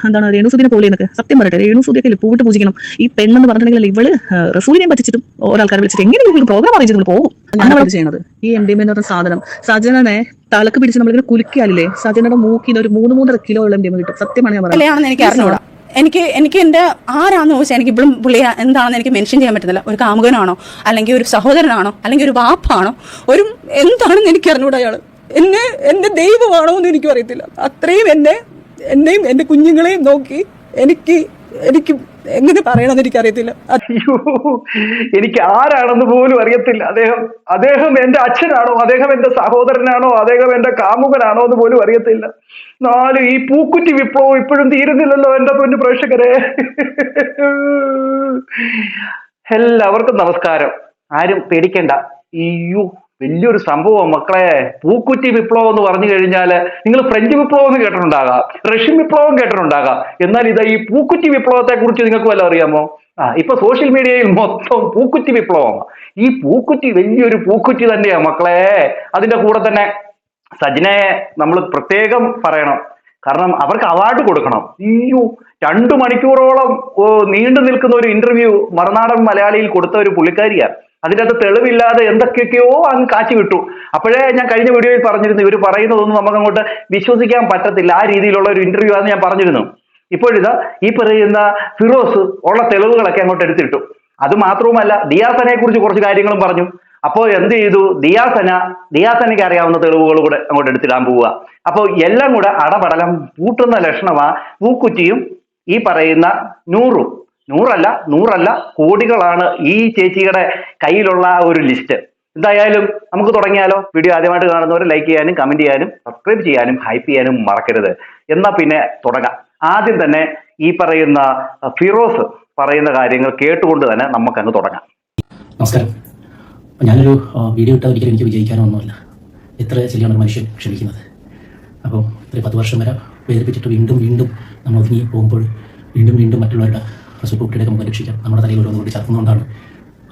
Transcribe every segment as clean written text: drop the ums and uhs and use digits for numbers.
എന്താണ് രേണുസുദിനെ പോലെ എന്നൊക്കെ സത്യം പറയട്ടെ, രേണുസുദിയൊക്കെ പൂവിട്ട് പൂജിക്കണം. ഈ പെണ്ണെന്ന് പറഞ്ഞിട്ടുണ്ടെങ്കിൽ ഇവള് റസൂലിനെ പറ്റിച്ചിട്ടും ഓരോ വിളിച്ചിട്ട് എങ്ങനെ നിങ്ങൾക്ക് പ്രോഗ്രാം അറേഞ്ച് പോകും. അങ്ങനെ ചെയ്യണത് ഈ MDMA എന്ന് പറഞ്ഞ സാധനം സജനനെ തലക്ക് പിടിച്ച് നമ്മളിങ്ങനെ കുലുക്കിയാലില്ലേ, സജനയുടെ മൂക്കിന് ഒരു 3-3.5 കിലോ ഉള്ള MDMA കിട്ടും. സത്യമാണ് ഞാൻ പറയുന്നത്. എനിക്ക് അറിഞ്ഞൂടാ. എനിക്ക് എന്റെ ആരാന്ന് ചോദിച്ചാൽ എനിക്ക് ഇപ്പോഴും പുള്ളി എന്താണെന്ന് എനിക്ക് മെൻഷൻ ചെയ്യാൻ പറ്റുന്നില്ല. ഒരു കാമുകനാണോ, അല്ലെങ്കിൽ ഒരു സഹോദരനാണോ, അല്ലെങ്കിൽ ഒരു വാപ്പാണോ, ഒരു എന്താണെന്ന് എനിക്ക് അറിഞ്ഞൂടാ. അയാൾ എന്റെ ദൈവമാണോ എന്ന് എനിക്കും അറിയത്തില്ല. അത്രയും എന്നെയും എന്റെ കുഞ്ഞുങ്ങളെയും നോക്കി എനിക്ക് എങ്ങനെ പറയണമെന്ന് എനിക്കറിയത്തില്ല. അയ്യോ, എനിക്ക് ആരാണെന്ന് പോലും അറിയത്തില്ല. അദ്ദേഹം എന്റെ അച്ഛനാണോ, അദ്ദേഹം എന്റെ സഹോദരനാണോ, അദ്ദേഹം എന്റെ കാമുകനാണോ എന്ന് പോലും അറിയത്തില്ല. ഈ പൂക്കുറ്റി വിപ്ലവം ഇപ്പോഴും തീരുന്നില്ലല്ലോ എന്റെ പൊന്നു പ്രേക്ഷകരെ. എല്ലാവർക്കും നമസ്കാരം. ആരും പേടിക്കണ്ട. വലിയൊരു സംഭവം മക്കളെ. പൂക്കുറ്റി വിപ്ലവം എന്ന് പറഞ്ഞു കഴിഞ്ഞാൽ നിങ്ങൾ ഫ്രഞ്ച് വിപ്ലവം എന്ന് കേട്ടിട്ടുണ്ടാകാം, റഷ്യൻ വിപ്ലവം കേട്ടിട്ടുണ്ടാകാം. എന്നാൽ ഈ പൂക്കുറ്റി വിപ്ലവത്തെ കുറിച്ച് നിങ്ങൾക്ക് വല്ലതും അറിയാമോ? ഇപ്പൊ സോഷ്യൽ മീഡിയയിൽ മൊത്തം പൂക്കുറ്റി വിപ്ലവമാണ്. ഈ പൂക്കുറ്റി വലിയൊരു പൂക്കുറ്റി തന്നെയാ മക്കളെ. അതിന്റെ കൂടെ തന്നെ സജനയെ നമ്മൾ പ്രത്യേകം പറയണം. കാരണം അവർക്ക് അവാർഡ് കൊടുക്കണം. 2 മണിക്കൂറോളം നീണ്ടു നിൽക്കുന്ന ഒരു ഇന്റർവ്യൂ മറുനാടൻ മലയാളിയിൽ കൊടുത്ത ഒരു പുള്ളിക്കാരിയാണ്. അതിൻ്റെ അകത്ത് തെളിവില്ലാതെ എന്തൊക്കെയൊക്കെയോ അങ്ങ് കാച്ചി വിട്ടു. അപ്പോഴേ ഞാൻ കഴിഞ്ഞ വീഡിയോയിൽ പറഞ്ഞിരുന്നു, ഇവർ പറയുന്നതൊന്നും നമുക്ക് അങ്ങോട്ട് വിശ്വസിക്കാൻ പറ്റത്തില്ല, ആ രീതിയിലുള്ള ഒരു ഇന്റർവ്യൂ ആണെന്ന് ഞാൻ പറഞ്ഞിരുന്നു. ഇപ്പോഴിതാ ഈ പറയുന്ന ഫിറോസ് ഉള്ള തെളിവുകളൊക്കെ അങ്ങോട്ട് എടുത്തിട്ടു. അത് മാത്രവുമല്ല, ദിയാസനയെ കുറിച്ച് കുറച്ച് കാര്യങ്ങളും പറഞ്ഞു. അപ്പോൾ എന്ത് ചെയ്തു, ദിയാസനയ്ക്ക് അറിയാവുന്ന തെളിവുകൾ കൂടെ അങ്ങോട്ട് എടുത്തിടാൻ പോവുക. അപ്പോൾ എല്ലാം കൂടെ അടപടലം പൂട്ടുന്ന ലക്ഷണമാ പൂക്കുറ്റിയും ഈ പറയുന്ന നൂറല്ല കോടികളാണ് ഈ ചേച്ചിയുടെ കയ്യിലുള്ള ഒരു ലിസ്റ്റ്. എന്തായാലും നമുക്ക് തുടങ്ങിയാലോ? വീഡിയോ ആദ്യമായിട്ട് കാണുന്നവർ ലൈക്ക് ചെയ്യാനും കമന്റ് ചെയ്യാനും സബ്സ്ക്രൈബ് ചെയ്യാനും ഹൈപ്പ് ചെയ്യാനും മറക്കരുത്. എന്നാ പിന്നെ തുടങ്ങാം. ആദ്യം തന്നെ ഈ പറയുന്ന ഫിറോസ് പറയുന്ന കാര്യങ്ങൾ കേട്ടുകൊണ്ട് തന്നെ നമുക്കങ്ങ് തുടങ്ങാം. നമസ്കാരം. ഞാനൊരു വീഡിയോ ഇട്ടാൽ ഒരിക്കലും എനിക്ക് വിജയിക്കാനൊന്നുമല്ല. എത്ര ചെല്ലിയാണ് മനുഷ്യൻ ക്ഷമിക്കുന്നത്. അപ്പോൾ 10 വർഷം വരെ വേദനിപ്പിച്ചിട്ട് വീണ്ടും നമ്മൾ ഒതുങ്ങി പോകുമ്പോൾ വീണ്ടും മറ്റുള്ളവരുടെ കുട്ടിയുടെ നമുക്ക് രക്ഷിക്കാം നമ്മുടെ തലയിൽ ഓരോന്നുകൂടി ചേർക്കുന്നതുകൊണ്ടാണ്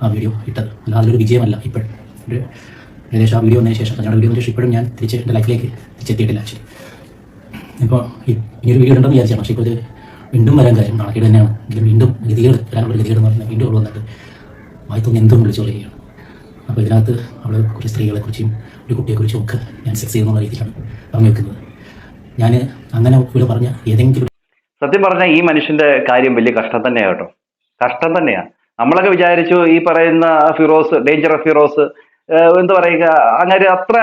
ആ വീഡിയോ ഇട്ടത്. അല്ല, അതിലൊരു വിജയമല്ല. ഇപ്പോഴും ഏകദേശം ആ വീഡിയോ വന്നതിന് ശേഷം, കല്യാണ വീഡിയോ വന്നതിന് ശേഷം ഇപ്പോഴും ഞാൻ എൻ്റെ ലൈഫിലേക്ക് തിരിച്ചെത്തിയിട്ടില്ല. ആക്ച്വലി ഇപ്പോൾ ഇനിയൊരു വീഡിയോ ഉണ്ടെന്ന് വിചാരിച്ചാണ്. പക്ഷേ ഇപ്പോൾ ഇത് വീണ്ടും വരാൻ കാര്യം നാളെ തന്നെയാണ്. എങ്കിലും വീണ്ടും വരാനുള്ള ഗതികേട് എന്ന് പറഞ്ഞാൽ വീണ്ടും വന്നിട്ട് വായിത്തൊന്ന് എന്തും വിളിച്ചു പറയുകയാണ്. അപ്പോൾ ഇതിനകത്ത് അവൾ കുറച്ച് സ്ത്രീകളെക്കുറിച്ചും ഒരു കുട്ടിയെക്കുറിച്ചും ഒക്കെ ഞാൻ സെക്സ് ചെയ്യുന്നുള്ള രീതിയിലാണ് പറഞ്ഞു വെക്കുന്നത്. ഞാൻ അങ്ങനെ ഇവിടെ പറഞ്ഞ ഏതെങ്കിലും സത്യം പറഞ്ഞാൽ ഈ മനുഷ്യന്റെ കാര്യം വലിയ കഷ്ടം തന്നെയാണ് കേട്ടോ. കഷ്ടം തന്നെയാണ്. നമ്മളൊക്കെ വിചാരിച്ചു ഈ പറയുന്ന ഫിറോസ്, ഡേഞ്ചർ ഓഫ് ഫിറോസ് എന്താ പറയുക, അങ്ങനെ അത്ര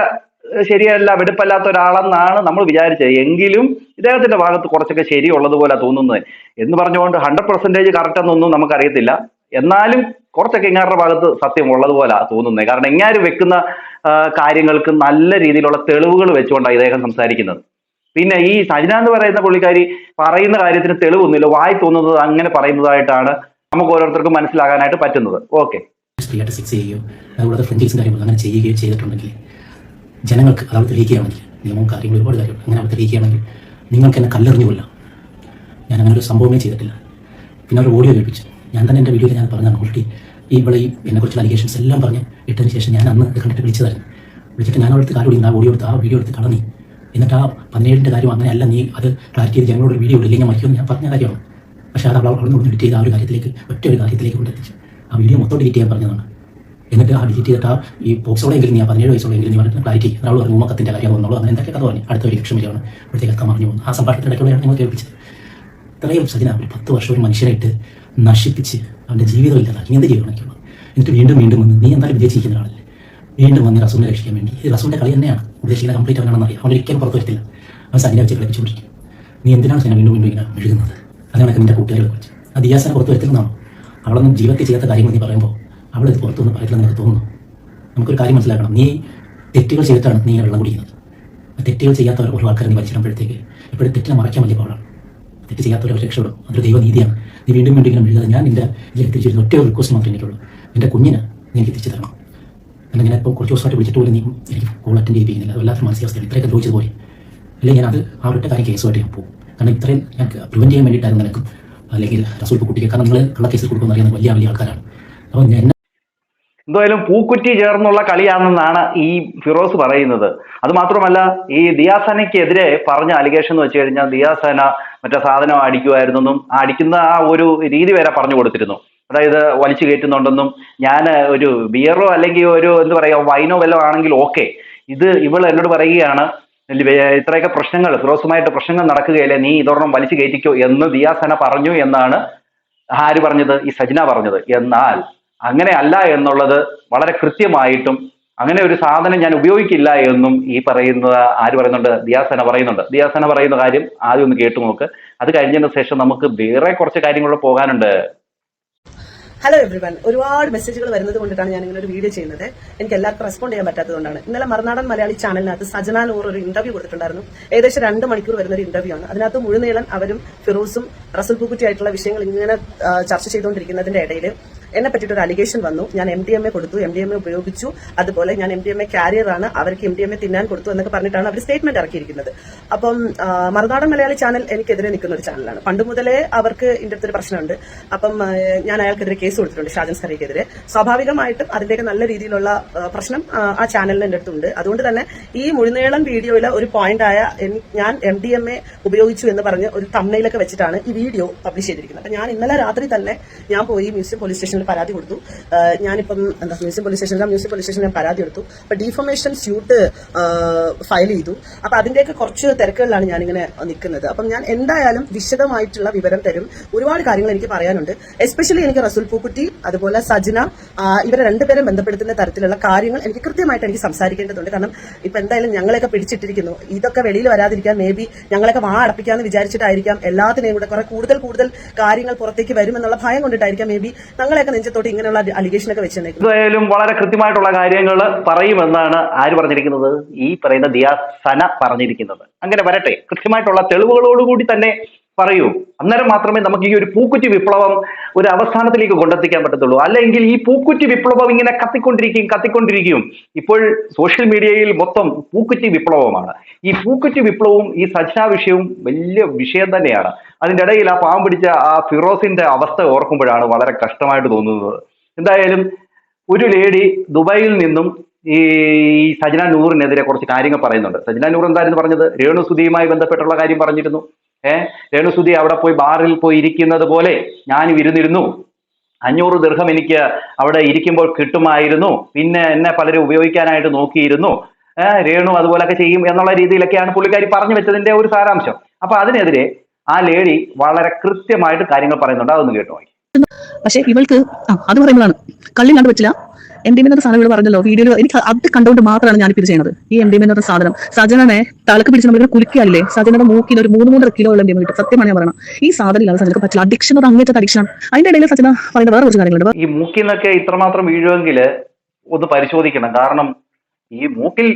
ശരിയല്ല, വെടുപ്പല്ലാത്ത ഒരാളെന്നാണ് നമ്മൾ വിചാരിച്ചത്. എങ്കിലും ഇദ്ദേഹത്തിന്റെ ഭാഗത്ത് കുറച്ചൊക്കെ ശരിയുള്ളതുപോലെ തോന്നുന്നത് എന്ന് പറഞ്ഞുകൊണ്ട് 100% കറക്റ്റ് എന്നൊന്നും നമുക്കറിയത്തില്ല. എന്നാലും കുറച്ചൊക്കെ ഇങ്ങാരുടെ ഭാഗത്ത് സത്യം ഉള്ളതുപോലെ തോന്നുന്നത്. കാരണം ഇങ്ങാര് വെക്കുന്ന കാര്യങ്ങൾക്ക് നല്ല രീതിയിലുള്ള തെളിവുകൾ വെച്ചുകൊണ്ടാണ് ഇദ്ദേഹം സംസാരിക്കുന്നത്. പിന്നെ ഈ സജന എന്ന് പറയുന്ന പുള്ളിക്കാരി പറയുന്ന കാര്യത്തിന് തെളിവൊന്നുമില്ല, വായി തോന്നുന്നത് അങ്ങനെ പറയുന്നതായിട്ടാണ് നമുക്ക് ഓരോരുത്തർക്കും മനസ്സിലാകാനായിട്ട് പറ്റുന്നത്. ഓക്കെ, സ്ത്രീയായിട്ട് സെക്സ് ചെയ്യുകയോ അതുപോലെ ഫ്രഞ്ചൈസും കാര്യങ്ങളും അങ്ങനെ ചെയ്യുകയോ ചെയ്തിട്ടുണ്ടെങ്കിൽ ജനങ്ങൾക്ക് അതവിടെ തെളിയിക്കുകയാണെങ്കിൽ, നിയമവും കാര്യങ്ങളും ഒരുപാട് കാര്യങ്ങൾ അങ്ങനെ അവിടെ തെളിയിക്കുകയാണെങ്കിൽ നിങ്ങൾക്ക് എന്നെ കല്ലെറിഞ്ഞു കൊല്ലാം. ഞാൻ അങ്ങനെ ഒരു സംഭവമേ ചെയ്തിട്ടില്ല. പിന്നെ അവർ ഓഡിയോ കേൾപ്പിച്ചു. ഞാൻ തന്നെ എൻ്റെ വീഡിയോയിൽ ഞാൻ പറഞ്ഞാണ് ഓൾറെഡി ഇവിടെ എന്നെക്കുറിച്ചുള്ള അലിഗേഷൻസ് എല്ലാം പറഞ്ഞ് ഇട്ടതിന് ശേഷം ഞാൻ അന്ന് കണ്ടിട്ട് വിളിച്ചിട്ട് ഞാൻ അവിടുത്തെ കാര്യം ആ വീഡിയോ എടുത്ത് കളഞ്ഞി. എന്നിട്ട് ആ 17ന്റെ കാര്യം അങ്ങനെയല്ല, നീ അത് ക്ലാരിറ്റി ചെയ്ത് ഞങ്ങളോട് വീഡിയോ ഇല്ലെങ്കിൽ മരിക്കുമെന്ന് ഞാൻ പറഞ്ഞ കാര്യമാണ്. പക്ഷേ അത് അവിടെ നിന്ന് ഡിലീറ്റ് ചെയ്ത് ആ ഒരു കാര്യത്തിലേക്ക് ഒറ്റ ഒരു കാര്യത്തിലേക്ക് കൊണ്ടെത്തിച്ചു. ആ വീഡിയോ മൊത്തം ഡിലീറ്റ് ചെയ്യാൻ പറഞ്ഞതാണ്. എന്നിട്ട് ആ ഡിലീറ്റ് ചെയ്തിട്ട് ആ ഈ പോക്സോടെങ്കിലും നീ 17 വയസ്സോടെങ്കിലും നീ പറഞ്ഞിട്ട് ക്ലാരിറ്റി ഒരാൾ പറഞ്ഞു ഉമ്മക്കത്തിൻ്റെ കാര്യം വന്നോളൂ അങ്ങനെ എന്തൊക്കെ കഥ പറഞ്ഞു. അടുത്ത ഒരു ലക്ഷം വരെയാണ് ഇവിടത്തേക്ക് ഒക്കെ മറിഞ്ഞു പോകുന്നത്. ആ സംഭാഷണത്തിനിടയ്ക്കുള്ളതാണ് നിങ്ങൾ കേൾപ്പിച്ചത്. ഇത്രയും സജന ഒരു 10 വർഷം ഒരു മനുഷ്യരായിട്ട് നശിപ്പിച്ച് അവൻ്റെ ജീവിതം ഇല്ലാതാക്കി. എന്ത് ജീവിതമാണോ? എന്നിട്ട് വീണ്ടും വന്ന് നീ എന്തായാലും വിജയിച്ചിരിക്കുന്ന ആളല്ലേ, വീണ്ടും വന്ന് റസൂലിനെ രക്ഷിക്കാൻ വേണ്ടി. ഈ റസൂലിൻ്റെ കളി തന്നെയാണ് ഉദ്ദേശിക്കുന്നത്. കംപ്ലീറ്റ് അവനാണെന്ന് അറിയാം. അവൻ ഒരിക്കലും പുറത്ത് വരത്തില്ല. അവൻ സജന വെച്ച് കളിച്ചുകൊണ്ടിരിക്കും. നീ എന്തിനാണ് സജന വീണ്ടും ഇങ്ങനെ മെഴുകുന്നത്? അതാണ് നിന്റെ കൂട്ടുകാരെ കുറിച്ച്. ആ ദിയാസനെ പുറത്ത് വരത്തില്ലെന്നാണോ? അവളൊന്നും ജീവിതത്തിൽ ചെയ്യാത്ത കാര്യങ്ങൾ നീ പറയുമ്പോൾ അവളിത് പുറത്തൊന്നും പറയില്ല നിനക്ക് തോന്നുന്നു. നമുക്കൊരു കാര്യം മനസ്സിലാക്കണം. നീ തെറ്റുകൾ ചെയ്തിട്ടാണ് നീ വെള്ളം കുടിക്കുന്നത്. തെറ്റുകൾ ചെയ്യാത്ത ഓരോ ആൾക്കാരെ നീ വലിച്ചിടുമ്പോഴത്തേക്ക് എപ്പോഴും തെറ്റിനെ മറയ്ക്കാൻ വലിയ പാടാണ്. തെറ്റ് ചെയ്യാത്തവരെ രക്ഷപ്പെടും. അതൊരു ദൈവനീതിയാണ്. നീ വീണ്ടും ഇങ്ങനെ മെഴുകാതെ ഞാൻ നിന്റെ ഇതിലേക്ക് തിരിച്ചിരുന്ന ഒറ്റ ഒരു റിക്വസ്റ്റ് മാത്രമേ എനിക്കുള്ളൂ. എൻ്റെ കുഞ്ഞിനെ നീ എനിക്ക് തിരിച്ചു തരണം. അല്ലെങ്കിൽ ഞാൻ ഇപ്പോൾ കുറച്ച് ദിവസമായിട്ട് വിളിച്ചിട്ട് പോലും നീ എനിക്ക് കോൾ അറ്റൻഡ് ചെയ്യിപ്പിക്കുന്നില്ല. വല്ലാത്ത മാനസികാവസ്ഥയാണ്. ഇത്രയൊക്കെ ചോദിച്ചത് പോലെ അല്ലെങ്കിൽ ഞാൻ ആ ഒറ്റ കാര്യം കേസുമായിട്ട് ഞാൻ പോകും. കാരണം ഇത്രയും ഞാൻ പ്രിവെൻറ്റ് ചെയ്യാൻ വേണ്ടിയിട്ടായിരുന്നു നിനക്കും അല്ലെങ്കിൽ റസൂൽ കുട്ടിക്ക്. കാരണം നിങ്ങൾ കള്ള കേസിൽ കൊടുക്കുമെന്ന് അറിയാവുന്ന വലിയ ആൾക്കാരാണ്. അപ്പോൾ ഞാൻ എന്തായാലും പൂക്കുറ്റി ചേർന്നുള്ള കളിയാണെന്നാണ് ഈ ഫിറോസ് പറയുന്നത്. അത് മാത്രമല്ല, ഈ ദിയാസനയ്ക്കെതിരെ പറഞ്ഞ അലിഗേഷൻ എന്ന് വെച്ച് കഴിഞ്ഞാൽ ദിയാസന മറ്റേ സാധനം അടിക്കുമായിരുന്നെന്നും അടിക്കുന്ന ആ ഒരു രീതി വരെ പറഞ്ഞു കൊടുത്തിരുന്നു. അതായത് വലിച്ചു കയറ്റുന്നുണ്ടെന്നും, ഞാൻ ഒരു ബിയറോ അല്ലെങ്കിൽ ഒരു എന്താ പറയുക വൈനോ വല്ലോ ആണെങ്കിൽ ഓക്കെ, ഇത് ഇവൾ എന്നോട് പറയുകയാണ് ഇത്രയൊക്കെ പ്രശ്നങ്ങൾ ഫിറോസുമായിട്ട് പ്രശ്നങ്ങൾ നടക്കുകയല്ലേ, നീ ഇതൊരെണ്ണം വലിച്ചു കയറ്റിക്കോ എന്ന് ദിയാസന പറഞ്ഞു എന്നാണ് ആര് പറഞ്ഞത്? ഈ സജ്ന പറഞ്ഞത്. എന്നാൽ അങ്ങനെ അല്ല എന്നുള്ളത് വളരെ കൃത്യമായിട്ടും അങ്ങനെ ഒരു സാധനം ഞാൻ ഉപയോഗിക്കില്ല എന്നും ഈ പറയുന്ന ആര് പറയുന്നുണ്ട്? ദിയാസന പറയുന്നുണ്ട്. ദിയാസന പറയുന്ന കാര്യം ആദ്യം ഒന്ന് കേട്ടു നോക്ക്. അത് കഴിഞ്ഞതിന് ശേഷം നമുക്ക് വേറെ കുറച്ച് കാര്യങ്ങളിലൂടെ പോകാനുണ്ട്. ഹലോ എവ്രിവൺ, ഒരുപാട് മെസ്സേജുകൾ വരുന്നത് കൊണ്ടിട്ടാണ് ഞാൻ ഇങ്ങനെ ഒരു വീഡിയോ ചെയ്യുന്നത്. എനിക്ക് എല്ലാവർക്കും റെസ്പോണ്ട് ചെയ്യാൻ പറ്റാത്തതുകൊണ്ടാണ്. ഇന്നലെ മറുനാടൻ മലയാളി ചാനലിനകത്ത് സജന നൂർ ഒരു ഇന്റർവ്യൂ കൊടുത്തിട്ടുണ്ടായിരുന്നു. ഏകദേശം 2 മണിക്കൂർ വരുന്ന ഒരു ഇന്റർവ്യൂ ആണ്. അതിനകത്ത് മുഴുനീളൻ അവരും ഫിറോസും റസൽ പൂക്കുറ്റി ആയിട്ടുള്ള വിഷയങ്ങൾ ഇങ്ങനെ ചർച്ച ചെയ്തുകൊണ്ടിരിക്കുന്നതിന്റെ ഇടയിൽ എന്നെ പറ്റിയിട്ട് ഒരു അലിഗേഷൻ വന്നു. ഞാൻ MDMA കൊടുത്തു, MDMA ഉപയോഗിച്ചു, അതുപോലെ ഞാൻ MDMA കാരിയർ ആണ്, അവർക്ക് MDMA തിന്നാൻ കൊടുത്തു എന്നൊക്കെ പറഞ്ഞിട്ടാണ് അവർ സ്റ്റേറ്റ്മെന്റ് ഇറക്കിയിരിക്കുന്നത്. അപ്പം മറുനാടൻ മലയാളി ചാനൽ എനിക്കെതിരെ നിൽക്കുന്ന ഒരു ചാനലാണ്. പണ്ട് മുതലേ അവർക്ക് ഇതിന്റെ അടുത്തൊരു പ്രശ്നമുണ്ട്. അപ്പം ഞാൻ അയാൾക്കെതിരെ കേസ് കൊടുത്തിട്ടുണ്ട്, ഷാജൻ സ്കറിയക്കെതിരെ. സ്വാഭാവികമായിട്ടും അതിന്റെയൊക്കെ നല്ല രീതിയിലുള്ള പ്രശ്നം ആ ചാനലിന് എന്റെ അടുത്തുണ്ട്. അതുകൊണ്ട് തന്നെ ഈ മുഴുനീളം വീഡിയോയിലെ ഒരു പോയിന്റ് ആയ ഞാൻ MDMA ഉപയോഗിച്ചു എന്ന് പറഞ്ഞ് ഒരു തമ്മനയിലൊക്കെ വെച്ചിട്ടാണ് ഈ വീഡിയോ പബ്ലിഷ് ചെയ്തിരിക്കുന്നത്. അപ്പൊ ഞാൻ ഇന്നലെ രാത്രി തന്നെ ഞാൻ പോയി മ്യൂസിയം പോലീസ് സ്റ്റേഷനിൽ പരാതി കൊടുത്തു. ഞാനിപ്പം മ്യൂസിയം പോലീസ് സ്റ്റേഷനിൽ ഞാൻ പരാതി കൊടുത്തു. അപ്പൊ ഡീഫമേഷൻ സ്യൂട്ട് ഫയൽ ചെയ്തു. അപ്പൊ അതിന്റെയൊക്കെ കുറച്ച് തിരക്കുകളിലാണ് ഞാനിങ്ങനെ നിൽക്കുന്നത്. അപ്പം ഞാൻ എന്തായാലും വിശദമായിട്ടുള്ള വിവരം തരും. ഒരുപാട് കാര്യങ്ങൾ എനിക്ക് പറയാനുണ്ട്. എസ്പെഷ്യലി എനിക്ക് റസൂൽ പൂക്കുറ്റി അതുപോലെ സജ്ന ഇവരെ രണ്ടുപേരും ബന്ധപ്പെടുത്തുന്ന തരത്തിലുള്ള കാര്യങ്ങൾ എനിക്ക് കൃത്യമായിട്ട് എനിക്ക് സംസാരിക്കേണ്ടതുണ്ട്. കാരണം ഇപ്പൊ എന്തായാലും ഞങ്ങളെയൊക്കെ പിടിച്ചിട്ടിരിക്കുന്നു. ഇതൊക്കെ വെളിയിൽ വരാതിരിക്കാൻ മേ ബി ഞങ്ങളൊക്കെ അടപ്പിക്കാന്ന് വിചാരിച്ചിട്ടായിരിക്കാം. എല്ലാത്തിനെയും കൂടെ കുറെ കൂടുതൽ കാര്യങ്ങൾ പുറത്തേക്ക് വരുമെന്നുള്ള ഭയം കൊണ്ടിട്ടായിരിക്കാം മേ ബി ഞങ്ങളെയൊക്കെ നെഞ്ചത്തോട്ട് ഇങ്ങനെയുള്ള അലിഗേഷനൊക്കെ വെച്ചേക്കുന്നത്. എന്തായാലും വളരെ കൃത്യമായിട്ടുള്ള കാര്യങ്ങൾ പറയുമെന്നാണ് ആര് പറഞ്ഞിരിക്കുന്നത്? ഈ പറയുന്ന ദിയാസന പറഞ്ഞിരിക്കുന്നത്. അങ്ങനെ വരട്ടെ, കൃത്യമായിട്ടുള്ള തെളിവുകളോടുകൂടി തന്നെ പറയൂ. അന്നേരം മാത്രമേ നമുക്ക് ഈ ഒരു പൂക്കുറ്റി വിപ്ലവം ഒരു അവസാനത്തിലേക്ക് കൊണ്ടെത്തിക്കാൻ പറ്റത്തുള്ളൂ. അല്ലെങ്കിൽ ഈ പൂക്കുറ്റി വിപ്ലവം ഇങ്ങനെ കത്തിക്കൊണ്ടിരിക്കും. ഇപ്പോൾ സോഷ്യൽ മീഡിയയിൽ മൊത്തം പൂക്കുറ്റി വിപ്ലവമാണ്. ഈ പൂക്കുറ്റി വിപ്ലവവും ഈ സജ്ന വിഷയവും വലിയ വിഷയം തന്നെയാണ്. അതിൻ്റെ ഇടയിൽ ആ പാവം പിടിച്ച ആ ഫിറോസിന്റെ അവസ്ഥ ഓർക്കുമ്പോഴാണ് വളരെ കഷ്ടമായിട്ട് തോന്നുന്നത്. എന്തായാലും ഒരു ലേഡി ദുബായിൽ നിന്നും ഈ സജ്ന നൂറിനെതിരെ കുറച്ച് കാര്യങ്ങൾ പറയുന്നുണ്ട്. സജ്ന നൂർ എന്തായിരുന്നു പറഞ്ഞത്? രേണുസുതിയുമായി ബന്ധപ്പെട്ടുള്ള കാര്യം പറഞ്ഞിരുന്നു. രേണുസുതി അവിടെ പോയി ബാറിൽ പോയി ഇരിക്കുന്നത് പോലെ ഞാനും ഇരുന്നിരുന്നു. 500 ദിർഹം എനിക്ക് അവിടെ ഇരിക്കുമ്പോൾ കിട്ടുമായിരുന്നു. പിന്നെ എന്നെ പലരും ഉപയോഗിക്കാനായിട്ട് നോക്കിയിരുന്നു. രേണു അതുപോലൊക്കെ ചെയ്യും എന്നുള്ള രീതിയിലൊക്കെയാണ് പുള്ളിക്കാരി പറഞ്ഞു വെച്ചതിന്റെ ഒരു സാരാംശം. അപ്പൊ അതിനെതിരെ ആ ലേഡി വളരെ കൃത്യമായിട്ട് കാര്യങ്ങൾ പറയുന്നുണ്ട്. അതൊന്ന് കേട്ടോ. പക്ഷെ ഇവൾക്ക് അത് പറയുന്നതാണ് കള്ളി കണ്ടു വെച്ചില്ല. MDMA എന്ന സാധനം ഇവിടെ പറഞ്ഞല്ലോ വീഡിയോയിൽ. എനിക്ക് അത് കണ്ടുകൊണ്ട് മാത്രമാണ് ഞാനിപ്പോൾ ഇത് ചെയ്യുന്നത്. ഈ MDMA എന്ന സാധനം സജനെ തലക്ക് പിടിച്ച് നമ്മളിങ്ങനെ കുലിക്കാറില്ലേ? സജനയുടെ മൂക്കിൽ ഒരു 3-3.5 കിലോ ഉള്ള MDMA കിട്ടും. സത്യമാണ് ഞാൻ പറയണം. ഈ സാധനം ഇല്ലാതെ സജനക്ക് പറ്റില്ല. അഡിക്ഷൻ അത് അങ്ങനത്തെ അഡിക്ഷനാണ്. അതിന്റെ ഇടയിൽ സജന പറയുന്ന വേറെ കുറച്ച് കാര്യങ്ങളുണ്ട്. ഈ മൂക്കിൽ നിന്നൊക്കെ ഇത്രമാത്രം വീഴുമെങ്കിൽ ഒന്ന് പരിശോധിക്കണം. കാരണം ഈ മൂക്കിൽ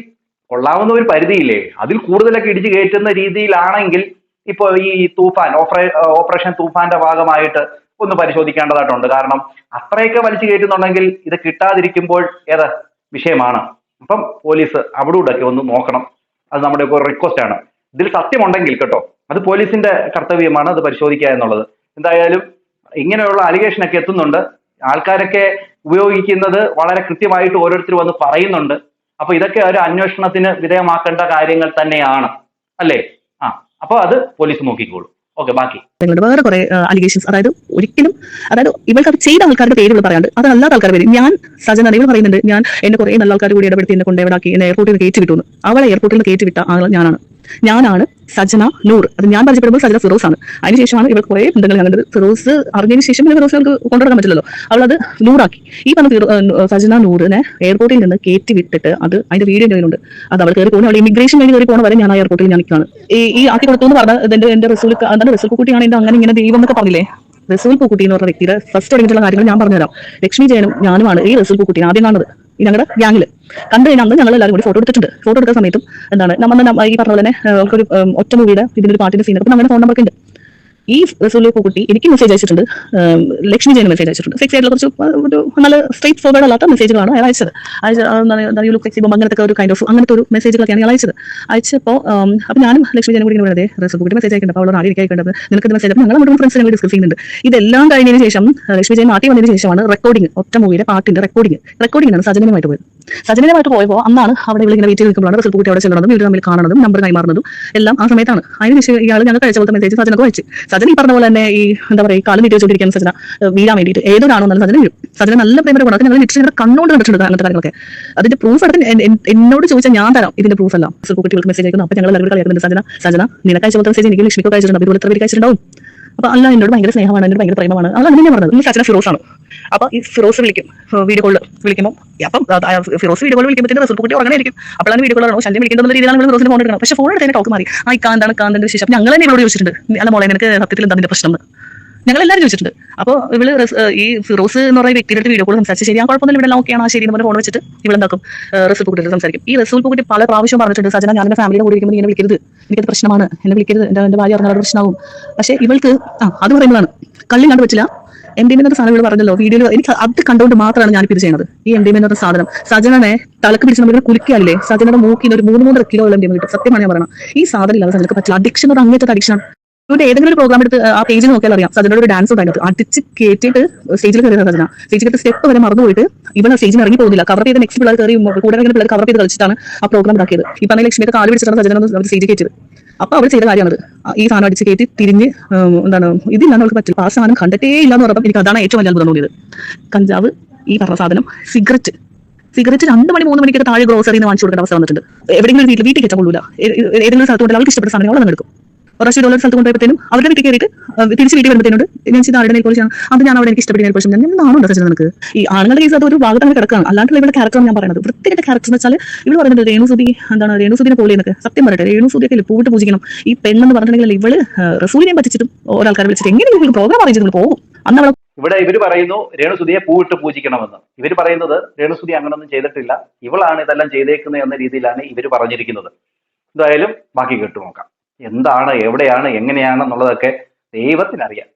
കൊള്ളാവുന്ന ഒരു പരിധിയില്ലേ, അതിൽ കൂടുതലൊക്കെ ഇടിച്ചു കയറ്റുന്ന രീതിയിലാണെങ്കിൽ ഇപ്പൊ ഈ തൂഫാൻ ഓപ്പറേഷൻ തൂഫാന്റെ ഭാഗമായിട്ട് ഒന്ന് പരിശോധിക്കേണ്ടതായിട്ടുണ്ട്. കാരണം അത്രയൊക്കെ വലിച്ചു കയറ്റുന്നുണ്ടെങ്കിൽ ഇത് കിട്ടാതിരിക്കുമ്പോൾ വിഷയമാണ്. അപ്പം പോലീസ് അവിടൂടെയൊക്കെ ഒന്ന് നോക്കണം. അത് നമ്മുടെ ഒരു റിക്വസ്റ്റ് ആണ്. ഇതിൽ സത്യമുണ്ടെങ്കിൽ കേട്ടോ, അത് പോലീസിന്റെ കർത്തവ്യമാണ് അത് പരിശോധിക്കുക എന്നുള്ളത്. എന്തായാലും ഇങ്ങനെയുള്ള അലിഗേഷനൊക്കെ എത്തുന്നുണ്ട്. ആൾക്കാരൊക്കെ ഉപയോഗിക്കുന്നത് വളരെ കൃത്യമായിട്ട് ഓരോരുത്തർ വന്ന് പറയുന്നുണ്ട്. അപ്പൊ ഇതൊക്കെ ഒരു അന്വേഷണത്തിന് വിധേയമാക്കേണ്ട കാര്യങ്ങൾ തന്നെയാണ്, അല്ലേ? അപ്പൊ അത് പോലീസ് നോക്കിക്കോളൂ. ഓക്കെ, ബാക്കി വേറെ കുറെ അലിഗേഷൻസ്. ഒരിക്കലും ഇവൾക്ക് അത് ചെയ്ത ആൾക്കാരുടെ പേര് പറയാണ്ട് അതല്ലാത്ത ആൾക്കാരുടെ പേര്. ഞാൻ സജന ഇവൾ പറയുന്നുണ്ട് എന്നെ കുറെ നല്ല ആൾക്കാർ കൂടി ഇടപെടുത്തി എന്നെ കൊണ്ട് എവിടാക്കി എന്നെ എയർപോർട്ടിൽ നിന്ന് കയറ്റി വിട്ടു. അവളെ എയർപോർട്ടിൽ നിന്ന് കയറ്റി വിട്ട ആൾ ഞാനാണ് സജന നൂർ. അത് ഞാൻ പരിചയപ്പെടുമ്പോൾ സജന ഫിറോസ് ആണ്. അതിനുശേഷമാണ് ഇവൾ കുറെ ബന്ധങ്ങൾ കണ്ടത്. ഫിറോസ് അറിഞ്ഞതിന് ശേഷം ഫിറോസ് അവൾക്ക് കൊണ്ടുവരാൻ പറ്റില്ലല്ലോ. അവളത് നൂറാക്കി. ഈ പറഞ്ഞ സജന നൂറിനെ എയർപോർട്ടിൽ നിന്ന് കയറ്റി വിട്ടിട്ട് അതിന്റെ വീഡിയോ ഉണ്ട്. അത് അവൾ കയറി പോകുന്ന അവൾ ഇമിഗ്രേഷൻ കഴിഞ്ഞ് കയറി പോകുന്ന വരെ ഞാൻ ആ എയർപോർട്ടിൽ ഞാൻ നിൽക്കുകയാണ്. ഈ ആക്കി കൊടുത്തു എന്ന് പറഞ്ഞത് എന്റെ റസൂൽ കുട്ടിയാണ്. എന്റെ അങ്ങനെ ഇങ്ങനെ ദൈവം എന്നൊക്കെ പറഞ്ഞില്ലേ? റസൂൽ പൂക്കുട്ടി എന്ന് പറഞ്ഞ വ്യക്തിയുടെ ഫസ്റ്റ് അടങ്ങിയിട്ടുള്ള കാര്യങ്ങൾ ഞാൻ പറഞ്ഞുതരാം. ലക്ഷ്മി ജയനും ഞാനുമാണ് ഈ റസൂൽ പൂക്കുട്ടി ആദ്യം കാണുന്നത്. ഈ ഞങ്ങളുടെ ഗ്യാങ്ങിൽ കണ്ടു കഴിഞ്ഞാൽ അന്ന് ഞങ്ങൾ എല്ലാവരും കൂടി ഫോട്ടോ എടുത്തിട്ടുണ്ട്. ഫോട്ടോ എടുക്കുന്ന സമയത്തും നമ്മൾ ഈ പറഞ്ഞ പോലെ തന്നെ ഒരു ഒറ്റ മൂവിയുടെ ഇതിന്റെ ഒരു പാട്ടിന്റെ സീനൊക്കെ നമ്മുടെ ഫോൺ നമ്പർ ഉണ്ട്. ഈ റസൂലിലെ കുട്ടി എനിക്ക് മെസ്സേജ് അയച്ചിട്ടുണ്ട്, ലക്ഷ്മി ജയന് മെസ്സേജ് അയച്ചിട്ടുണ്ട്. സെക്സി ആയിട്ടുള്ള കുറച്ച് ഒരു നല്ല സ്ട്രേറ്റ് ഫോർവേഡ് അല്ലാത്ത മെസ്സേജുകളാണ് അയാൾ അയച്ചത്. സെക്സി ബോംബ് അങ്ങനത്തെ ഒരു കൈൻഡ് ഓഫ് അങ്ങനത്തെ ഒരു മെസ്സേജുകളൊക്കെയാണ് അയാൾ അയച്ചത്. അയച്ചപ്പോൾ അപ്പോൾ ഞാനും ലക്ഷ്മി ജയനും കൂടി വെറുതെ റസൂൽ കുട്ടി മെസ്സേജ് അയക്കുന്നുണ്ട്. അപ്പോൾ അവളോട് ആദ്യം അയക്കേണ്ടത് നിനക്ക് മെസ്സേജ്. അപ്പോൾ ഞങ്ങൾ ഫ്രണ്ട്സ് ഞങ്ങൾ ഡിസ്കസ് ചെയ്യുന്നുണ്ട്. ഇതെല്ലാം കഴിഞ്ഞതിന് ശേഷം ലക്ഷ്മി ജയൻ നാട്ടിൽ വന്നതിന് ശേഷമാണ് റെക്കോർഡിംഗ്, ഒറ്റ മൂവിയുടെ പാട്ടിന്റെ റെക്കോർഡിംഗാണ് സജനനുമായിട്ട് പോയത്. സജനനുമായിട്ട് പോയപ്പോൾ അന്നാണ് അവിടെ ഇങ്ങനെ വീട്ടിൽ നിൽക്കുമ്പോഴാണ് റസൂൽ കുട്ടി അവിടെ ചെല്ലുന്നതും വീട് തമ്മിൽ കാണുന്നതും നമ്പർ കൈമാറുന്നതും എല്ലാം ആ സമയത്താണ്. അതിനുശേഷം ഇയാൾ ഞങ്ങൾ കഴിച്ച പോലത്തെ മെസ്സേജ് സജനക്ക് വായിച്ചു. സജന ഈ പറഞ്ഞ പോലെ തന്നെ ഈ എന്താ പറയുക കാലം നീട്ടി വെച്ചോണ്ടിരിക്കാൻ സജന വീഴാൻ വേണ്ടിയിട്ട് ഏതൊരാണോ എന്നാലും സജന വീഴും. സജന നല്ല പ്രേമയുടെ ഗുണം ഞങ്ങൾ ലിറ്ററലി കണ്ണുകൊണ്ട് കണ്ടിട്ടുണ്ട് അങ്ങനത്തെ കാര്യങ്ങളൊക്കെ. അതിന്റെ പ്രൂഫ് എടുത്ത് എന്നോട് ചോദിച്ചാൽ ഞാൻ തരാം ഇതിന്റെ പ്രൂഫ് എല്ലാം. കുട്ടികൾക്ക് മെസ്സേജ് അയക്കുന്നു. അപ്പോൾ ഞങ്ങൾ എല്ലാവരും കളിയാക്കുന്നുണ്ട്. സജന നിനക്ക് അയച്ച പോലത്തെ മെസ്സേജ് എനിക്ക് ലക്ഷ്മിക്ക് അയച്ചിട്ടുണ്ട്, അതുപോലെ എത്ര പേര് അയച്ചിട്ടുണ്ടാവും. അപ്പൊ അല്ല എന്നോട് ഭയങ്കര സ്നേഹമാണ്, എന്നോട് ഭയങ്കര പ്രേമമാണ്. അത് അങ്ങനെ ഞാൻ പറഞ്ഞത്. സജന ഫിറോസാണ്. അപ്പൊ ഈ ഫിറോസ് വിളിക്കും, വീഡിയോ കോൾ വിളിക്കുമ്പോൾ അപ്പം ഫിറോസ് വീഡിയോ കോൾ വിളിക്കുമ്പോൾ റസൂൽ കുട്ടി ഉറങ്ങാനായിരിക്കും. അപ്പോഴാണ് വീഡിയോ കോൾ ശല്യം വിളിക്കുന്ന രീതിയിലാണ് നമ്മൾ റസൂലിന് ഫോൺ എടുക്കണം. പക്ഷേ ഫോൺ എടുത്തതിന്റെ ടോക്ക് മാറി. ആ കാന്താണ് വിശേഷം. അപ്പൊ ഞങ്ങൾ തന്നെ ഇവരോട് ചോദിച്ചിട്ടുണ്ട്, അല്ല മോളെ നിനക്ക് സത്യത്തിൽ എന്താ നിന്റെ പ്രശ്നം എന്ന് ഞങ്ങൾ എല്ലാവരും ചോദിച്ചിട്ടുണ്ട്. അപ്പോൾ ഇവള് ഈ ഫിറോസ് എന്ന് പറയുന്ന വ്യക്തിയുടെ വീഡിയോ കോൾ സംസാരിച്ച് ശരി, ആ കുഴപ്പമൊന്നും ഇവിടെ എല്ലാം ഓക്കെയാണ്, ശരി എന്ന് പറഞ്ഞ ഫോൺ വെച്ചിട്ട് ഇവളെന്താക്കും റസൂൽ കുട്ടിയുടെ സംസാരിക്കും. ഈ റസൂൽ കുട്ടി പല പ്രാവശ്യം പറഞ്ഞിട്ടുണ്ട്, സജന ഞാൻ എന്റെ ഫാമിലിയുടെ കൂടെ ഇരിക്കുമ്പോൾ ഇങ്ങനെ വിളിക്കരുത്, എനിക്കത് പ്രശ്നമാണ്, എന്നെ വിളിക്കരുത്, എന്റെ ഭാര്യ അറിഞ്ഞാൽ അത് പ്രശ്നമാവും. പക്ഷേ ഇവൾക്ക് അത് പറയുന്നതാണ് കള്ളി കണ്ടു വെച്ചില്ല. MDMA എന്നൊരു സാധനം ഇവിടെ പറഞ്ഞല്ലോ വീഡിയോയിൽ, എനിക്ക് അത് കണ്ടുകൊണ്ട് മാത്രമാണ് ഞാനിപ്പോൾ ഇത് ചെയ്യുന്നത്. ഈ MDMA എന്നൊരു സാധനം സജനനെ തലക്ക് പിടിച്ച് നമ്മൾ കുലിക്കാറില്ലേ, സജനയുടെ മൂക്കിന് ഒരു 3-3.5 കിലോ MDMA കിട്ടും. സത്യമാണ് ഞാൻ പറയുന്നത്. ഈ സാധനം ഇല്ലാതെ സജനക്ക് പറ്റില്ല. അഡിക്ഷൻ ഒരു അങ്ങനത്തെ അഡിക്ഷനാണ്. ഇവിടെ ഏതെങ്കിലും ഒരു പ്രോഗ്രാം എടുത്ത് ആ പേജ് നോക്കിയാൽ അറിയാം സജനോട് ഒരു ഡാൻസ് ഉണ്ടായിരുന്നു. അടിച്ച് കയറ്റിയിട്ട് സ്റ്റേജിൽ കയറിയ സജന സ്റ്റേജിൽ കയറ്റി സ്റ്റെപ്പ് വരെ മറന്നുപോയിട്ട് ഇവിടെ സ്റ്റേജിൽ ഇറങ്ങി പോകുന്നില്ല. കവർ ചെയ്ത് നെക്സ്റ്റ് പിള്ളേർ കയറി കൂടെ പിള്ളേർ കവർ ചെയ്ത് കളിച്ചിട്ടാണ് ആ പ്രോഗ്രാം ഉണ്ടാക്കിയത്. ഈ പറഞ്ഞ ലക്ഷ്മിയുടെ കാല് പിടിച്ചിട്ടാണ് സജന അവർ സ്റ്റേജിൽ കയറ്റിയത്. അപ്പൊ അവർ ചെയ്ത കാര്യമാണത്. ഈ സാധനം അടിച്ച് കയറ്റി തിരിഞ്ഞ് എന്താണ് ഇതില്ലാന്ന് അവർക്ക് പറ്റില്ല. ആ സാധനം കണ്ടിട്ടേ ഇല്ലാന്ന് പറഞ്ഞപ്പോൾ എനിക്ക് അതാണ് ഏറ്റവും വലിയ അത്ഭുതം തോന്നിയത്. കഞ്ചാവ്, ഈ പറഞ്ഞ സാധനം, സിഗരറ്റ് 2 മണി 3 മണിക്കൊക്കെ താഴെ ഗ്രോസറിന്ന് വാങ്ങിച്ചു കൊടുക്കേണ്ട അവസ്ഥ വന്നിട്ടുണ്ട്. എവിടെയെങ്കിലും വീട്ടിൽ വെച്ചാൽ കൊള്ളൂല. ഏതെങ്കിലും സ്ഥലത്ത് അവർക്ക് ഇഷ്ടപ്പെട്ട സാധനം അവിടെ എടുക്കും. $1 സ്ഥലത്ത് കൊണ്ടുപോയപ്പോഴത്തേനും അവരുടെ വീട്ടിൽ കയറിയിട്ട് തിരിച്ച് വീട്ടിൽ വരുമ്പോഴത്തേനോട് ഞാൻ ചെയ്ത ആരുടെ നെൽപോളിച്ചാണ് അത് ഞാൻ അവിടെ എനിക്ക് ഇഷ്ടപ്പെട്ട നെൽപോളിച്ച് ഞാൻ നാണുണ്ടോ സച്ചിൻ നിനക്ക്? ഈ ആണുങ്ങളുടെ കേസ് അത് ഒരു ഭാഗത്ത് അങ്ങനെ കിടക്കുകയാണ്. അല്ലാണ്ട് ഇവരുടെ ക്യാരക്ടർ ഞാൻ പറയുന്നത് വൃത്തിയുടെ ക്യാരക്ടർ എന്ന് വെച്ചാൽ ഇവള് പറയുന്നത് രേണുസുദിനെ പോലെ എന്നൊക്കെ. സത്യം പറയട്ടെ, രേണുസുദിയൊക്കെ പൂവിട്ട് പൂജിക്കണം. ഈ പെണ്ണെന്ന് പറഞ്ഞിട്ടുണ്ടെങ്കിൽ ഇവള് റസൂലിനെയും പറ്റിച്ചിട്ടും ഒരാൾക്കാരെ വിളിച്ചിട്ട് എങ്ങനെ പ്രോഗ്രാം അറിയിച്ചിട്ട് പോകും. അന്ന് അവളെ ഇവിടെ ഇവർ പറയുന്നു രേണുസുതിയെ പൂവിട്ട് പൂജിക്കണമെന്ന്. ഇവർ പറയുന്നത് രേണുസുതി അങ്ങനൊന്നും ചെയ്തിട്ടില്ല, ഇവളാണ് ഇതെല്ലാം ചെയ്തേക്കുന്നത് എന്ന രീതിയിലാണ് ഇവർ പറഞ്ഞിരിക്കുന്നത്. എന്തായാലും ബാക്കി കേട്ടു നോക്കാം. എന്താണ്, എവിടെയാണ്, എങ്ങനെയാണെന്നുള്ളതൊക്കെ ദൈവത്തിനറിയാം.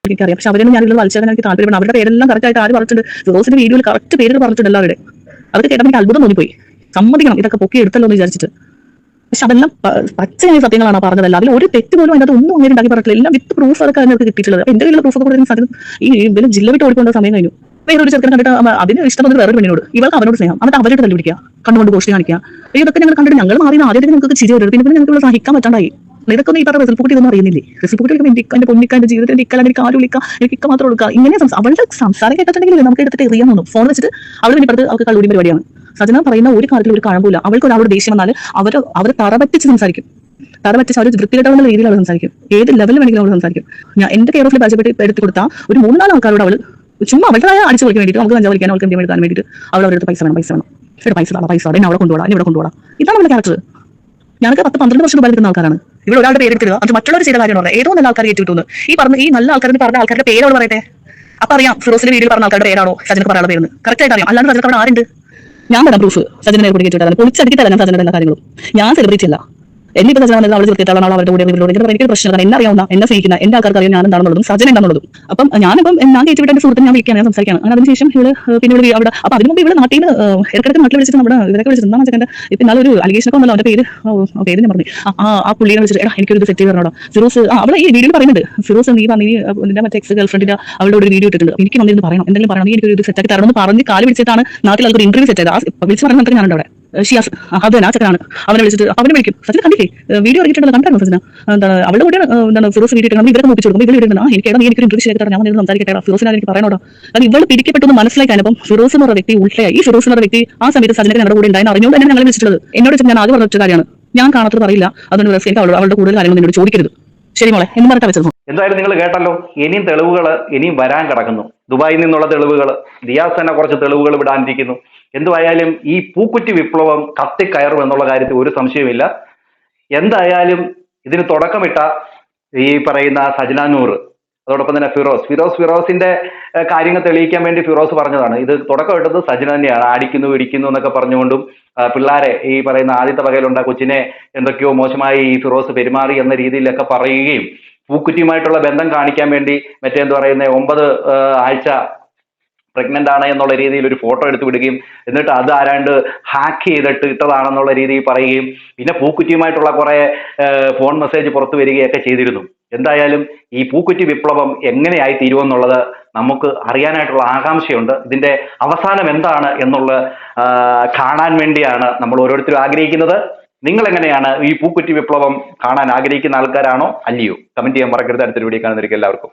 എനിക്കറിയാം. പക്ഷെ അവരൊന്നും ഞാനിത് വലിച്ചതിന് എനിക്ക് താല്പര്യമാണ്. അവരുടെ പേരെല്ലാം കറക്റ്റ് ആയിട്ട് ആര് പറഞ്ഞിട്ടുണ്ട്, ഫിറോസിന്റെ വീഡിയോയിൽ കറക്റ്റ് പേരുകൾ പറഞ്ഞിട്ടുണ്ട് എല്ലാവരുടെ. അതൊക്കെ കേട്ടപ്പോൾ എനിക്ക് അത്ഭുതം തോന്നിപ്പോയി. സമ്മതിക്കണം, ഇതൊക്കെ പൊക്കി എടുത്തല്ലോ എന്ന് വിചാരിച്ചിട്ട്. പക്ഷെ അതെല്ലാം പച്ചയായ സത്യങ്ങളാണ് പറഞ്ഞതല്ല. അതിൽ ഒരു തെറ്റ് പോലും അതിനകത്ത് ഒന്നും അങ്ങനെ ഉണ്ടാക്കി പറഞ്ഞിട്ടില്ല. എല്ലാം വിത്ത് പ്രൂഫ് അതൊക്കെ അതിനകത്ത് കിട്ടിയിട്ടുള്ളത്. അപ്പൊ എന്റെ കയ്യിലുള്ള പ്രൂഫ് ഒക്കെ കൊടുക്കുന്ന സാധനം ഈ ഇതിൽ ജില്ല വിട്ട് ഓടിക്കൊണ്ട സമയം കഴിഞ്ഞു. വേറൊരു ചെറുക്കൻ കണ്ടിട്ട് അതിന് ഇഷ്ടം വന്നത് വേറൊരു പെണ്ണിനോട്, ഇവൾക്ക് അവനോട് സ്നേഹം, എന്നിട്ട് അവരോട് തല്ലി പിടിക്കുക, കണ്ടുകൊണ്ട് ഗോഷ്ടി കാണിക്കുക. ഇതൊക്കെ ഞങ്ങൾ കണ്ടിട്ട് ഞങ്ങൾ മാറി ആദ്യത്തെ നിങ്ങൾക്ക് ചിരി വരും. പിന്നെ ഞങ്ങൾക്ക് സഹിക്കാൻ പറ്റാണ്ടായി. ഇതൊക്കെ ഈ പറഞ്ഞ റിസൾട്ട് ഇതൊന്നും അറിയുന്നില്ലേ? റിസൾട്ട് എന്റെ പൊന്നിക്കാന്റെ ജീവിതത്തിൽ ഇക്കല്ല, എനിക്ക് ആരും വിളിക്കാം, എനിക്ക് ഇക്ക മാത്രം കൊടുക്കുക. ഇങ്ങനെ അവളുടെ സംസാരം കേട്ടിട്ടുണ്ടെങ്കിൽ നമുക്ക് എടുത്തിട്ട് എറിയാൻ തോന്നും. ഫോൺ വെച്ചിട്ട് അവൾ ഇപ്പുറത്ത് അവർക്ക് കള്ളൂരി പരിപാടിയാണ്. സജന പറയുന്ന ഒരു കാര്യത്തിൽ ഒരു കഴമ്പില്ല. അവൾക്ക് ഒരാളോട് ദേഷ്യം വന്നാൽ അവർ തറപറ്റിച്ച് സംസാരിക്കും. തറപറ്റിച്ച് അവർ വൃത്തികെട്ടവരുടെ രീതിയിൽ അവൾ സംസാരിക്കും. ഏത് ലെവലിൽ വേണമെങ്കിലും അവൾ സംസാരിക്കും. ഞാൻ എന്റെ കെയർ ഓഫിൽ പരിചയപ്പെട്ട് എടുത്ത് കൊടുത്താൽ ഒരു 3-4 ആൾക്കാരോട് അവൾ ചുമ്മാ അവളുടെ അടിച്ചു പൊളിക്കാൻ വേണ്ടിയിട്ട്, നമുക്ക് കഞ്ചാവ് വലിക്കാൻ, അവൾക്ക് എടുക്കാൻ വേണ്ടിയിട്ട് അവൾ അവരുടെ പൈസ വേണം, പൈസ എന്നെ അവിടെ കൊണ്ടുപോകാം, ഇവിടെ കൊണ്ടുപോകാം. ഇതാണ് നമ്മുടെ ക്യാരക്ടർ. ഞങ്ങൾക്ക് 10-12 വർഷം മുമ്പ് എടുക്കുന്ന ആൾക്കാരാണ്. ഇവിടെ ഒരാളുടെ പേര് എടുക്കുക, അത് മറ്റുള്ളവർ ചെയ്ത കാര്യം പറഞ്ഞാൽ ഏതോ നല്ല ആൾക്കാർ ഏറ്റുകിട്ടുന്നു. ഈ നല്ല ആൾക്കാരെന്ന് പറഞ്ഞ ആൾക്കാരുടെ പേര് അവൾ പറയട്ടെ. അപ്പൊ അറിയാം ഫിറോസിന്റെ വീഡിയോയിൽ പറഞ്ഞ ആൾക്കാരുടെ പേരാണോ സജനക്ക് പറയാനുള്ള പേര് കറക്റ്റ് ആയിട്ട് അറിയാം. അല്ലാണ്ട് സജനക്ക് അവിടെ ആരുണ്ട്? ഞാൻ പറയാം പ്രൂഫ്. സജനെ കൂടി കേട്ടിട്ടാണ് പൊളിച്ചടിക്കിട്ടല്ല ഞാൻ സജനയുടെ എല്ലാ കാര്യങ്ങളും. ഞാൻ സെലിബ്രിറ്റി അല്ല. എന്നിപ്പോൾ സജന അവൾ ചെറുക്കിട്ടാണ് അവരുടെ കൂടെ എനിക്ക് പ്രശ്നമാണ്. എന്നെ അറിയാവുന്ന, എന്നെ സ്നേഹിക്കുന്ന എന്റെ ആൾക്കാർക്ക് അറിയാം ഞാൻ എന്താണെന്നുള്ളതും സജന എന്താണെന്നുള്ളതും. അപ്പം ഞാനിപ്പം ഞാൻ കയറ്റിവിട്ട എന്റെ സുഹൃത്തിന് ഞാൻ വിളിക്കാൻ, ഞാൻ സംസാരിക്കണം. അങ്ങനെ അതിനുശേഷം ഇവള് പിന്നെ അവിടെ അപ്പൊ അതിന് മുമ്പ് ഇവിടെ നാട്ടിൽ ഇടയ്ക്കിടയ്ക്ക് നാട്ടിൽ വിളിച്ചിട്ട് നമ്മുടെ ഇവരൊക്കെ വിളിച്ചിട്ട് എന്താ സെക്കൻഡ് ഇപ്പം നാളെ ഒരു അലിഗേഷനൊക്കെ വന്നല്ലോ. അവന്റെ പേര് ഞാൻ പറഞ്ഞു. ആ പുള്ളിയെ വിളിച്ചിട്ട് എടാ എനിക്കൊരു സെറ്റ് ചെയ്ത് പറഞ്ഞോ ഫിറോസ്. അവളെ ഈ വീഡിയോയിൽ പറയുന്നുണ്ട് ഫിറോസ് നീ നിന്റെ മറ്റേ എക്സ് ഗേൾഫ്രണ്ടിന്റെ അവളുടെ ഒരു വീഡിയോ ഇട്ടിട്ടുണ്ട്, എനിക്ക് വന്നിരുന്ന് പറയണം, എന്തെങ്കിലും പറയണം, നീ എനിക്കൊരു സെറ്റാക്കി തരണം എന്ന് പറഞ്ഞ് കാല് വിളിച്ചിട്ടാണ് നാട്ടിൽ ആൾക്കൊരു ഇന്റർവ്യൂ സെറ്റ് ചെയ്തത്. വിളിച്ച് പറഞ്ഞിട്ട് ഞാനുണ്ട് അവിടെ. ഷിയാസ് അത് തന്നെ ആ ചെക്കനാണ്. അവനെ വിളിച്ചിട്ട് അവനെ വിളിക്കും. സച്ചിൻ കണ്ടില്ലേ വീഡിയോ ഇറങ്ങിയിട്ടുണ്ടല്ലോ, കണ്ടായിരുന്നു സച്ചിന? എന്താണ് അവളുടെ കൂടെ എന്താണ് ഫിറോസ് വീഡിയോ ഇട്ട് ഇവരൊക്കെ നോക്കിച്ചു കൊടുക്കും. ഇവൾ ഇടുന്നത് എനിക്ക് നീ എനിക്കൊരു ഇന്റർവ്യൂ ചെയ്തിട്ട് ഞാൻ വന്നിരുന്ന് സംസാരിക്കട്ടെ ഫിറോസിനെ എനിക്ക് പറയണോടാ. അത് ഇവൾ പിടിക്കപ്പെട്ടെന്ന് മനസ്സിലാക്കാനപ്പം ഫിറോസ് എന്ന് പറഞ്ഞ വ്യക്തി ഉൾട്ടയായി. ഈ ഫിറോസ് എന്ന വ്യക്തി ആ സമയത്ത് സജിനക്ക് ഞങ്ങളുടെ കൂടെ ഉണ്ടായിരുന്നു അറിഞ്ഞുകൊണ്ട് തന്നെ ഞങ്ങളെ വിളിച്ചിട്ടുള്ളത്. എന്നോട് ഞാൻ ആദ്യം പറഞ്ഞ കാര്യമാണ്, ഞാൻ കാണാത്തത് പറയില്ല, അതുകൊണ്ട് എനിക്ക് അവളുടെ കൂടുതൽ കാര്യങ്ങൾ എന്നോട് ചോദിക്കരുത്. ശരി മോളെ എന്ന് പറഞ്ഞിട്ട് വെച്ചത്. എന്തായാലും നിങ്ങൾ കേട്ടല്ലോ. ഇനിയും തെളിവുകൾ ഇനിയും വരാൻ കിടക്കുന്നു. ദുബായിൽ നിന്നുള്ള തെളിവുകൾ, ദിയാസ് തന്നെ കുറച്ച് തെളിവുകൾ വിടാനിരിക്കുന്നു. എന്തുവായാലും ഈ പൂക്കുറ്റി വിപ്ലവം കത്തിക്കയറും എന്നുള്ള കാര്യത്തിൽ ഒരു സംശയമില്ല. എന്തായാലും ഇതിന് തുടക്കമിട്ട ഈ പറയുന്ന സജനാനൂർ, അതോടൊപ്പം തന്നെ ഫിറോസിന്റെ കാര്യങ്ങൾ തെളിയിക്കാൻ വേണ്ടി ഫിറോസ് പറഞ്ഞതാണ്. ഇത് തുടക്കമിട്ടത് സജന തന്നെയാണ്. അടിക്കുന്നു ഇടിക്കുന്നു എന്നൊക്കെ പറഞ്ഞുകൊണ്ടും പിള്ളേരെ ഈ പറയുന്ന ആദ്യത്തെ വകയിലുണ്ട കൊച്ചിനെ എന്തൊക്കെയോ മോശമായി ഈ ഫിറോസ് പെരുമാറി എന്ന രീതിയിലൊക്കെ പറയുകയും പൂക്കുറ്റിയുമായിട്ടുള്ള ബന്ധം കാണിക്കാൻ വേണ്ടി മറ്റേന്ത് പറയുന്ന 9 ആഴ്ച പ്രഗ്നന്റ് ആണ് എന്നുള്ള രീതിയിൽ ഒരു ഫോട്ടോ എടുത്ത് വിടുകയും എന്നിട്ട് അത് ആരാണ്ട് ഹാക്ക് ചെയ്തിട്ട് ഇട്ടതാണെന്നുള്ള രീതിയിൽ പറയുകയും പിന്നെ പൂക്കുറ്റിയുമായിട്ടുള്ള കുറെ ഫോൺ മെസ്സേജ് പുറത്തു വരികയൊക്കെ ചെയ്തിരുന്നു. എന്തായാലും ഈ പൂക്കുറ്റി വിപ്ലവം എങ്ങനെയായി തീരുമെന്നുള്ളത് നമുക്ക് അറിയാനായിട്ടുള്ള ആകാംക്ഷയുണ്ട്. ഇതിന്റെ അവസാനം എന്താണ് എന്നുള്ള കാണാൻ വേണ്ടിയാണ് നമ്മൾ ഓരോരുത്തരും ആഗ്രഹിക്കുന്നത്. നിങ്ങൾ എങ്ങനെയാണ് ഈ പൂക്കുറ്റി വിപ്ലവം കാണാൻ ആഗ്രഹിക്കുന്ന ആൾക്കാരാണോ അല്ലയോ? കമന്റ് ചെയ്യാൻ മറക്കരുത്. അടുത്തൊരു വീഡിയോ കാണുന്നവർക്ക് എല്ലാവർക്കും